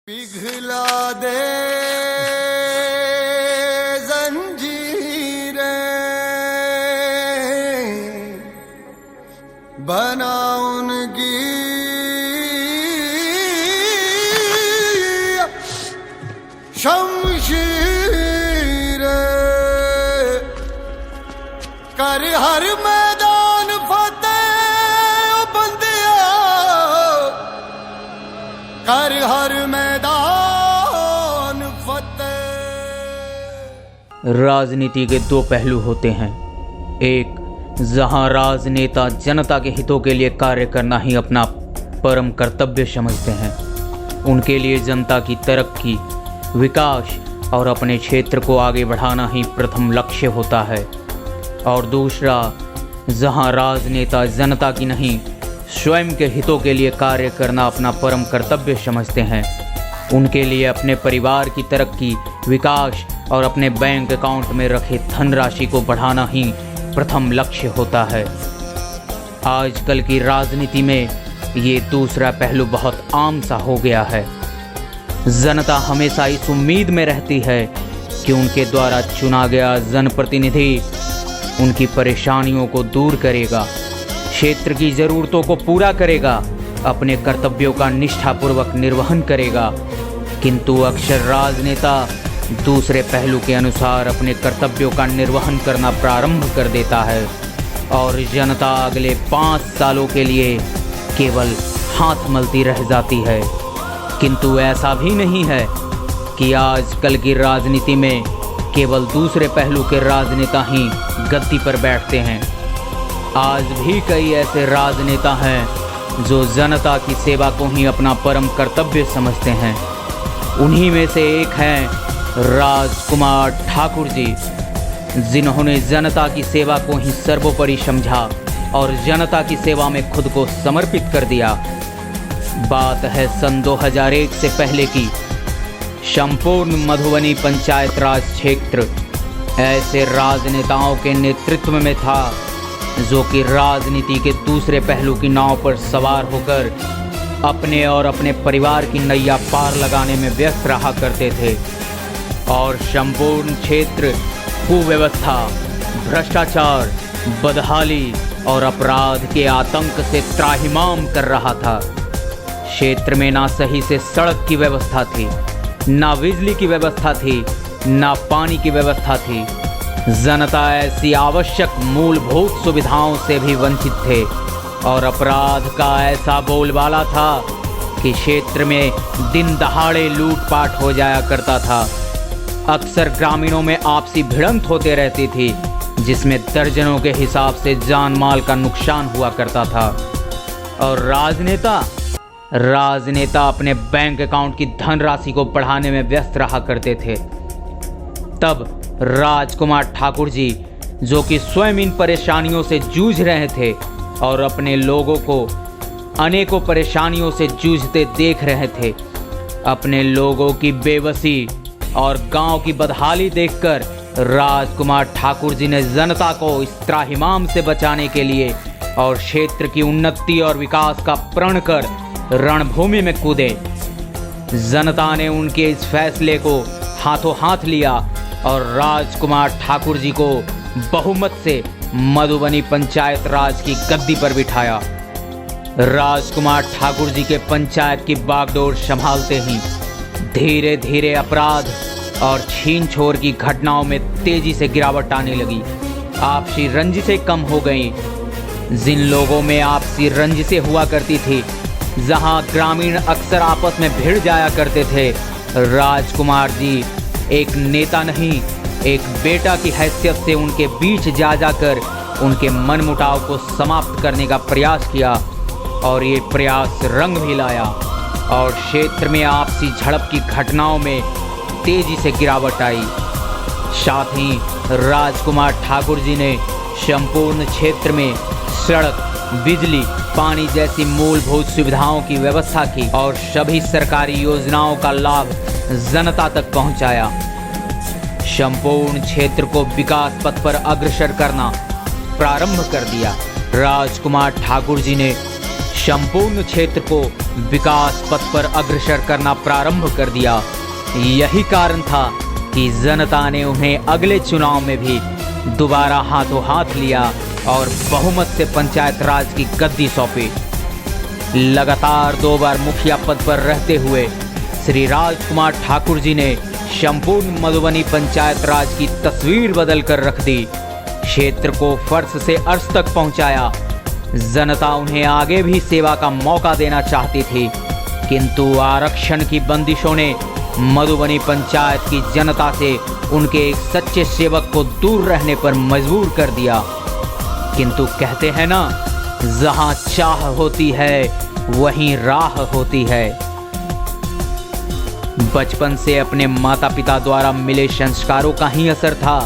पिघला दे जंजीरें, बना उनकी शमशीरें, कर हर मैदान फतेह बंदिया, कर हर मैदान फतेह। राजनीति के दो पहलू होते हैं। एक, जहां राजनेता जनता के हितों के लिए कार्य करना ही अपना परम कर्तव्य समझते हैं, उनके लिए जनता की तरक्की, विकास और अपने क्षेत्र को आगे बढ़ाना ही प्रथम लक्ष्य होता है। और दूसरा, जहां राजनेता जनता की नहीं स्वयं के हितों के लिए कार्य करना अपना परम कर्तव्य समझते हैं, उनके लिए अपने परिवार की तरक्की, विकास और अपने बैंक अकाउंट में रखे धनराशि को बढ़ाना ही प्रथम लक्ष्य होता है। आजकल की राजनीति में ये दूसरा पहलू बहुत आम सा हो गया है। जनता हमेशा इस उम्मीद में रहती है कि उनके द्वारा चुना गया जनप्रतिनिधि उनकी परेशानियों को दूर करेगा, क्षेत्र की ज़रूरतों को पूरा करेगा, अपने कर्तव्यों का निष्ठापूर्वक निर्वहन करेगा। किंतु अक्सर राजनेता दूसरे पहलू के अनुसार अपने कर्तव्यों का निर्वहन करना प्रारंभ कर देता है और जनता अगले 5 सालों के लिए केवल हाथ मलती रह जाती है। किंतु ऐसा भी नहीं है कि आजकल की राजनीति में केवल दूसरे पहलू के राजनेता ही गद्दी पर बैठते हैं। आज भी कई ऐसे राजनेता हैं जो जनता की सेवा को ही अपना परम कर्तव्य समझते हैं। उन्हीं में से एक हैं राजकुमार ठाकुर जी, जिन्होंने जनता की सेवा को ही सर्वोपरि समझा और जनता की सेवा में खुद को समर्पित कर दिया। बात है सन 2001 से पहले की। संपूर्ण मधुबनी पंचायत राज क्षेत्र ऐसे राजनेताओं के नेतृत्व में था जो कि राजनीति के दूसरे पहलू की नाव पर सवार होकर अपने और अपने परिवार की नैया पार लगाने में व्यस्त रहा करते थे और संपूर्ण क्षेत्र कुव्यवस्था, भ्रष्टाचार, बदहाली और अपराध के आतंक से त्राहिमाम कर रहा था। क्षेत्र में ना सही से सड़क की व्यवस्था थी, ना बिजली की व्यवस्था थी, ना पानी की व्यवस्था थी। जनता ऐसी आवश्यक मूलभूत सुविधाओं से भी वंचित थे और अपराध का ऐसा बोलबाला था कि क्षेत्र में दिन दहाड़े लूटपाट हो जाया करता था। अक्सर ग्रामीणों में आपसी भिड़ंत होते रहती थी, जिसमें दर्जनों के हिसाब से जान माल का नुकसान हुआ करता था। और राजनेता अपने बैंक अकाउंट की धनराशि को बढ़ाने में व्यस्त रहा करते थे। तब राजकुमार ठाकुर जी, जो कि स्वयं इन परेशानियों से जूझ रहे थे और अपने लोगों को अनेकों परेशानियों से जूझते देख रहे थे, अपने लोगों की बेबसी और गांव की बदहाली देखकर राजकुमार ठाकुर जी ने जनता को इस त्राहिमाम से बचाने के लिए और क्षेत्र की उन्नति और विकास का प्रण कर रणभूमि में कूदे। जनता ने उनके इस फैसले को हाथों हाथ लिया और राजकुमार ठाकुर जी को बहुमत से मधुबनी पंचायत राज की गद्दी पर बिठाया। राजकुमार ठाकुर जी के पंचायत की बागडोर संभालते ही धीरे धीरे अपराध और छीन छोर की घटनाओं में तेजी से गिरावट आने लगी। आपसी रंजिशें कम हो गईं। जिन लोगों में आपसी रंजिशें हुआ करती थी, जहां ग्रामीण अक्सर आपस में भिड़ जाया करते थे, राजकुमार जी एक नेता नहीं, एक बेटा की हैसियत से उनके बीच जा जाकर उनके मनमुटाव को समाप्त करने का प्रयास किया और ये प्रयास रंग भी लाया और क्षेत्र में आपसी झड़प की घटनाओं में तेजी से गिरावट आई। साथ ही राजकुमार ठाकुर जी ने संपूर्ण क्षेत्र में सड़क, बिजली, पानी जैसी मूलभूत सुविधाओं की व्यवस्था की और सभी सरकारी योजनाओं का लाभ जनता तक पहुंचाया। संपूर्ण क्षेत्र को विकास पथ पर अग्रसर करना प्रारंभ कर दिया। राजकुमार ठाकुर जी ने संपूर्ण क्षेत्र को विकास पथ पर अग्रसर करना प्रारंभ कर दिया। यही कारण था कि जनता ने उन्हें अगले चुनाव में भी दोबारा हाथों हाथ लिया और बहुमत से पंचायत राज की गद्दी सौंपी। लगातार 2 बार मुखिया पद पर रहते हुए श्री राजकुमार ठाकुर जी ने संपूर्ण मधुबनी पंचायत राज की तस्वीर बदल कर रख दी। क्षेत्र को फर्श से अर्श तक पहुंचाया। जनता उन्हें आगे भी सेवा का मौका देना चाहती थी, किंतु आरक्षण की बंदिशों ने मधुबनी पंचायत की जनता से उनके एक सच्चे सेवक को दूर रहने पर मजबूर कर दिया। किंतु कहते हैं ना, जहां चाह होती है वहीं राह होती है। बचपन से अपने माता पिता द्वारा मिले संस्कारों का ही असर था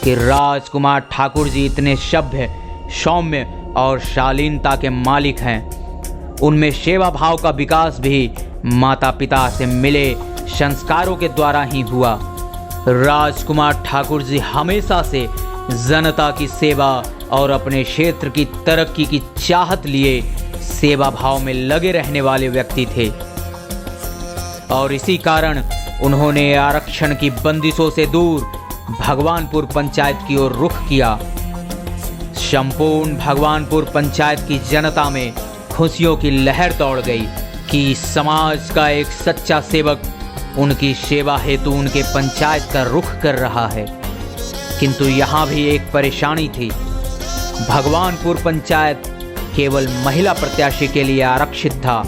कि राजकुमार ठाकुर जी इतने सभ्य, सौम्य और शालीनता के मालिक हैं। उनमें सेवा भाव का विकास भी माता पिता से मिले संस्कारों के द्वारा ही हुआ। राजकुमार ठाकुर जी हमेशा से जनता की सेवा और अपने क्षेत्र की तरक्की की चाहत लिए सेवा भाव में लगे रहने वाले व्यक्ति थे और इसी कारण उन्होंने आरक्षण की बंदिशों से दूर भगवानपुर पंचायत की ओर रुख किया। संपूर्ण भगवानपुर पंचायत की जनता में खुशियों की लहर दौड़ गई कि समाज का एक सच्चा सेवक उनकी सेवा हेतु उनके पंचायत का रुख कर रहा है। किंतु यहाँ भी एक परेशानी थी। भगवानपुर पंचायत केवल महिला प्रत्याशी के लिए आरक्षित था।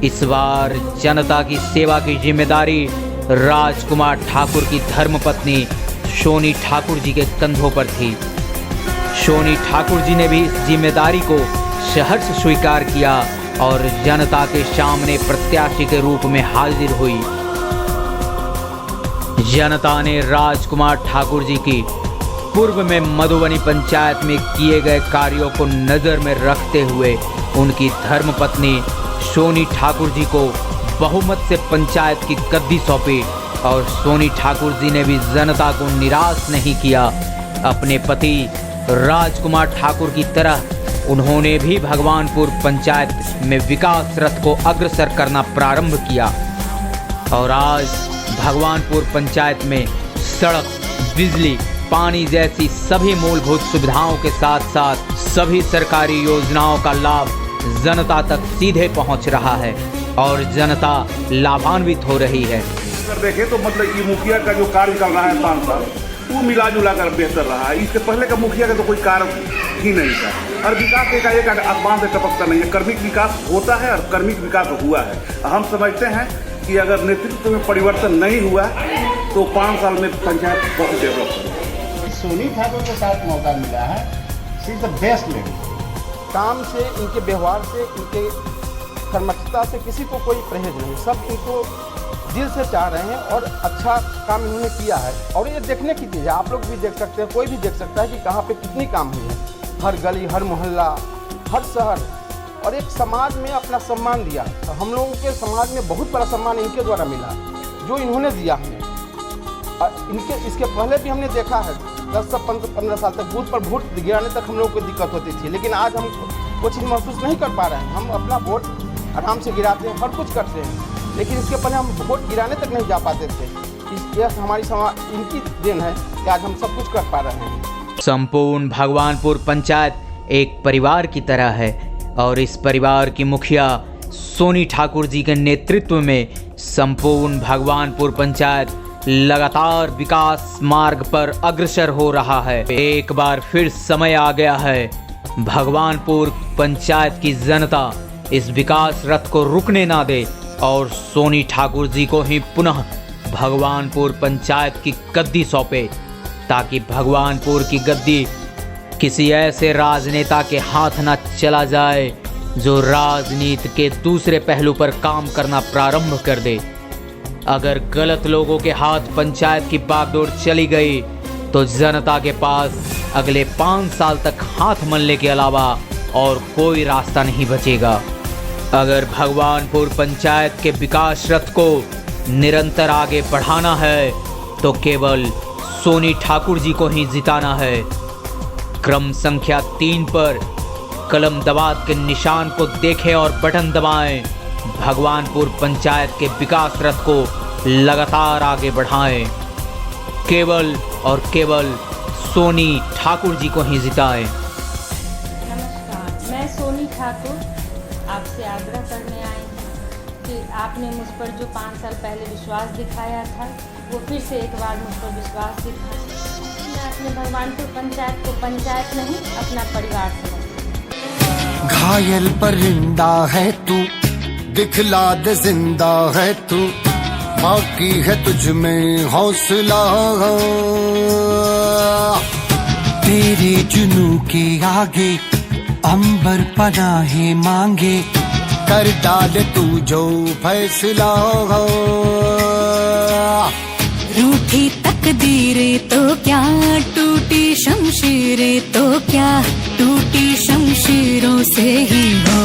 इस बार जनता की सेवा की जिम्मेदारी राजकुमार ठाकुर की धर्मपत्नी सोनी ठाकुर जी के कंधों पर थी। सोनी ठाकुर जी ने भी इस जिम्मेदारी को सहर्ष स्वीकार किया और जनता के सामने प्रत्याशी के रूप में हाजिर हुई। जनता ने राजकुमार ठाकुर जी की पूर्व में मधुबनी पंचायत में किए गए कार्यों को नजर में रखते हुए उनकी धर्मपत्नी सोनी ठाकुर जी को बहुमत से पंचायत की गद्दी सौंपी और सोनी ठाकुर जी ने भी जनता को निराश नहीं किया। अपने पति राजकुमार ठाकुर की तरह उन्होंने भी भगवानपुर पंचायत में विकास रथ को अग्रसर करना प्रारंभ किया और आज भगवानपुर पंचायत में सड़क, बिजली, पानी जैसी सभी मूलभूत सुविधाओं के साथ साथ सभी सरकारी योजनाओं का लाभ जनता तक सीधे पहुंच रहा है और जनता लाभान्वित हो रही है। अगर देखें तो मतलब ये मुखिया का जो कार्य चल रहा है 5 साल, वो मिला जुला कर बेहतर रहा है। इससे पहले का मुखिया का तो कोई कार्य ही नहीं था और विकास एक आसमान से टपकता नहीं है। कर्मिक विकास होता है और कर्मिक विकास हुआ है। हम समझते हैं कि अगर नेतृत्व में परिवर्तन नहीं हुआ तो 5 साल में पंचायत बहुत डेवलप होगी। सोनी ठाकुर के साथ मौका मिला है। She is the best lady. काम से, इनके व्यवहार से, इनके कर्मठता से किसी को कोई परहेज नहीं। सब इनको दिल से चाह रहे हैं और अच्छा काम इन्होंने किया है और ये देखने की चीज़ है। आप लोग भी देख सकते हैं, कोई भी देख सकता है कि कहाँ पे कितनी काम हुई है। हर गली, हर मोहल्ला, हर शहर और एक समाज में अपना सम्मान दिया। हम लोगों के समाज में बहुत बड़ा सम्मान इनके द्वारा मिला जो इन्होंने दिया हमें। इनके इसके पहले भी हमने देखा है 10 से 15 साल तक बूथ पर वोट गिराने तक हम लोगों को दिक्कत होती थी, लेकिन आज हम कुछ महसूस नहीं कर पा रहे हैं। हम अपना वोट आराम से गिराते हैं, हर कुछ करते हैं, लेकिन इसके पहले हम वोट गिराने तक नहीं जा पाते थे। यह हमारी इनकी देन है कि आज हम सब कुछ कर पा रहे हैं। संपूर्ण भगवानपुर पंचायत एक परिवार की तरह है और इस परिवार की मुखिया सोनी ठाकुर जी के नेतृत्व में संपूर्ण भगवानपुर पंचायत लगातार विकास मार्ग पर अग्रसर हो रहा है। एक बार फिर समय आ गया है, भगवानपुर पंचायत की जनता इस विकास रथ को रुकने ना दे और सोनी ठाकुर जी को ही पुनः भगवानपुर पंचायत की गद्दी सौंपे, ताकि भगवानपुर की गद्दी किसी ऐसे राजनेता के हाथ न चला जाए जो राजनीति के दूसरे पहलू पर काम करना प्रारंभ कर दे। अगर गलत लोगों के हाथ पंचायत की बागडोर चली गई तो जनता के पास अगले 5 साल तक हाथ मलने के अलावा और कोई रास्ता नहीं बचेगा। अगर भगवानपुर पंचायत के विकास रथ को निरंतर आगे बढ़ाना है तो केवल सोनी ठाकुर जी को ही जिताना है। क्रम संख्या 3 पर कलम दबाव के निशान को देखें और बटन दबाएं। भगवानपुर पंचायत के विकास रथ को लगातार आगे बढ़ाएं। केवल और केवल सोनी ठाकुर जी को ही जिताएं। नमस्कार, मैं सोनी ठाकुर आपसे आग्रह करने आई हूँ कि आपने मुझ पर जो 5 साल पहले विश्वास दिखाया था वो फिर से एक बार मुझ पर विश्वास दिखाएं। मैं अपने भगवानपुर पंचायत को पंचायत नहीं अपना परिवार समझती हूँ। घायल परिंदा है तू, दिखला दे जिंदा है तू, बाकी है तुझ में हौसला। तेरे जुनू के आगे अंबर पनाहे मांगे, कर डाल तू जो फैसला। रूठी तकदीरें तो क्या, टूटी शमशीरें तो क्या, टूटी शमशीरों से ही हो